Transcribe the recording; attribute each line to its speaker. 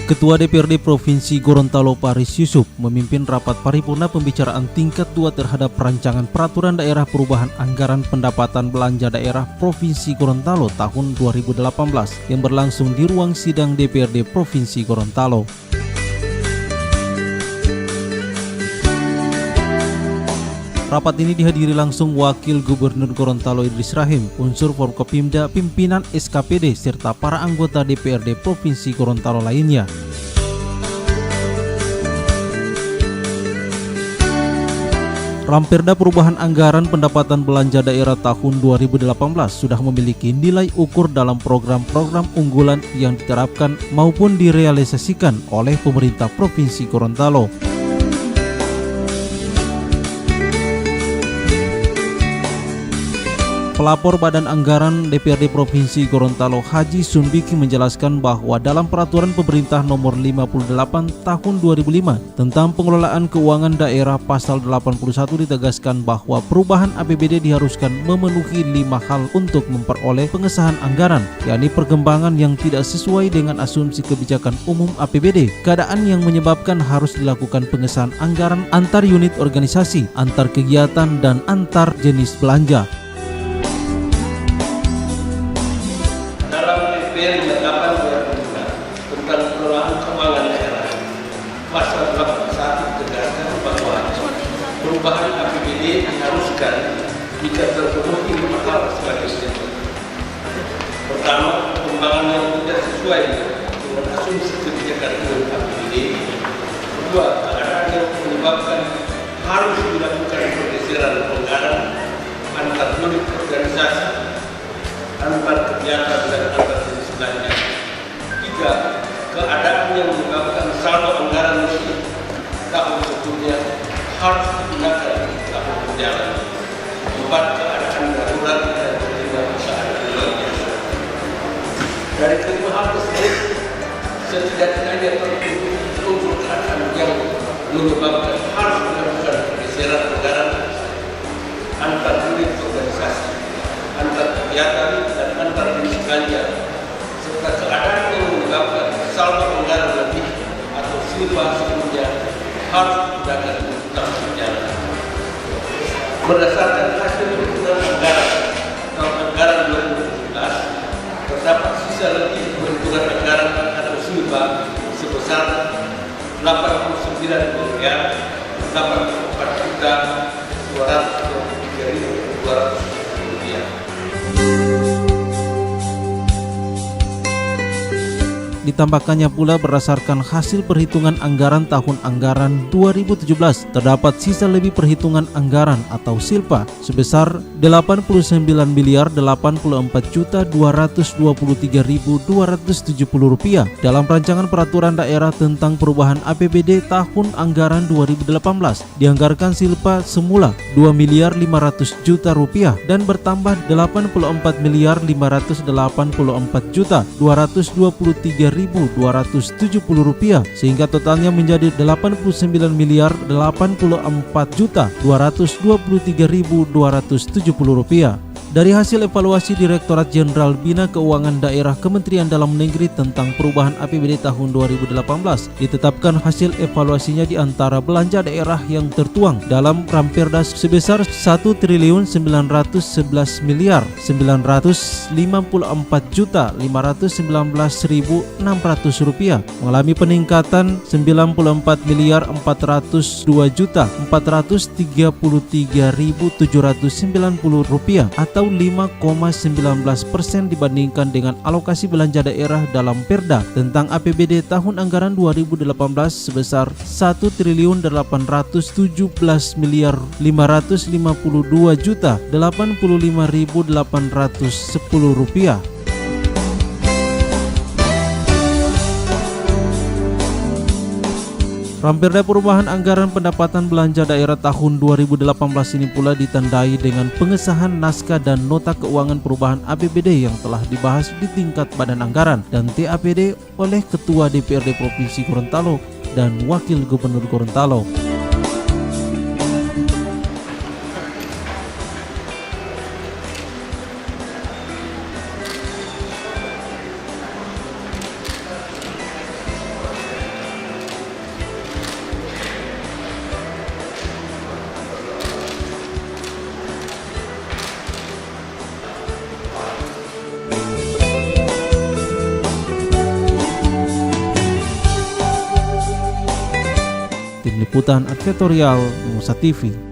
Speaker 1: Ketua DPRD Provinsi Gorontalo Paris Yusuf memimpin rapat paripurna pembicaraan tingkat 2 terhadap rancangan peraturan daerah perubahan anggaran pendapatan belanja daerah Provinsi Gorontalo tahun 2018 yang berlangsung di ruang sidang DPRD Provinsi Gorontalo. Rapat ini dihadiri langsung Wakil Gubernur Gorontalo Idris Rahim, unsur Forkopimda, pimpinan SKPD, serta para anggota DPRD Provinsi Gorontalo lainnya. Ramperda Perubahan Anggaran Pendapatan Belanja Daerah tahun 2018 sudah memiliki nilai ukur dalam program-program unggulan yang diterapkan maupun direalisasikan oleh pemerintah Provinsi Gorontalo. Pelapor Badan Anggaran DPRD Provinsi Gorontalo Haji Sunbiki menjelaskan bahwa dalam Peraturan Pemerintah Nomor 58 Tahun 2005 tentang Pengelolaan Keuangan Daerah Pasal 81 ditegaskan bahwa perubahan APBD diharuskan memenuhi 5 hal untuk memperoleh pengesahan anggaran, yakni perkembangan yang tidak sesuai dengan asumsi kebijakan umum APBD, keadaan yang menyebabkan harus dilakukan pengesahan anggaran antar unit organisasi, antar kegiatan, dan antar jenis belanja.
Speaker 2: Tentang pengelolaan keuangan daerah, pasal 81 tegaskan bahwa perubahan APBD diharuskan jika terpenuhi 5 hal sebagai berikut. Pertama, perkembangan yang tidak sesuai dengan asumsi kebijakan umum APBD. Kedua, keadaan yang menyebabkan harus dilakukan pergeseran anggaran antar unit organisasi, antar kegiatan, dan antar jenis belanja. Tiga, keadaan yang menyebabkan saldo anggaran tahun sebelumnya harus digunakan tahun berjalan. Empat, keadaan darurat dan ketidakpastian luar biasa. Dari kelima hal tersebut, setidaknya terdapat unsur keadaan yang menyebabkan harus dilakukan pergeseran anggaran antar unit organisasi, antar kegiatan, dan antar jenis belanja, serta keadaan yang menyebabkan saldo anggaran lebih atau silpa sebelumnya harus digunakan untuk tahun berjalan. Berdasarkan hasil perhitungan anggaran tahun anggaran 2017, terdapat sisa lebih perhitungan anggaran atau silpa sebesar 89 miliar 84 juta 223.200 rupiah.
Speaker 1: Ditambahkannya pula berdasarkan hasil perhitungan anggaran tahun anggaran 2017 terdapat sisa lebih perhitungan anggaran atau silpa sebesar 89 miliar 84 juta 223.270 rupiah dalam rancangan peraturan daerah tentang perubahan APBD tahun anggaran 2018. Dianggarkan silpa semula 2 miliar 500 juta rupiah dan bertambah 84 miliar 584 juta 223.270 rupiah sehingga totalnya menjadi 89 miliar 84 juta 223.270 rupiah. Dari hasil evaluasi Direktorat Jenderal Bina Keuangan Daerah Kementerian Dalam Negeri tentang perubahan APBD tahun 2018, ditetapkan hasil evaluasinya di antara belanja daerah yang tertuang dalam Ramperda sebesar 1.911 miliar 954 juta 519.600 rupiah mengalami peningkatan 94 miliar 402 juta 433.790 rupiah atau 5,19% dibandingkan dengan alokasi belanja daerah dalam Perda tentang APBD tahun anggaran 2018 sebesar 1.817 miliar 552 juta 85.810 rupiah. Ramperda Perubahan Anggaran Pendapatan Belanja Daerah tahun 2018 ini pula ditandai dengan pengesahan naskah dan nota keuangan perubahan APBD yang telah dibahas di tingkat Badan Anggaran dan TAPD oleh Ketua DPRD Provinsi Gorontalo dan Wakil Gubernur Gorontalo. Tim Liputan Advertorial Nusa TV.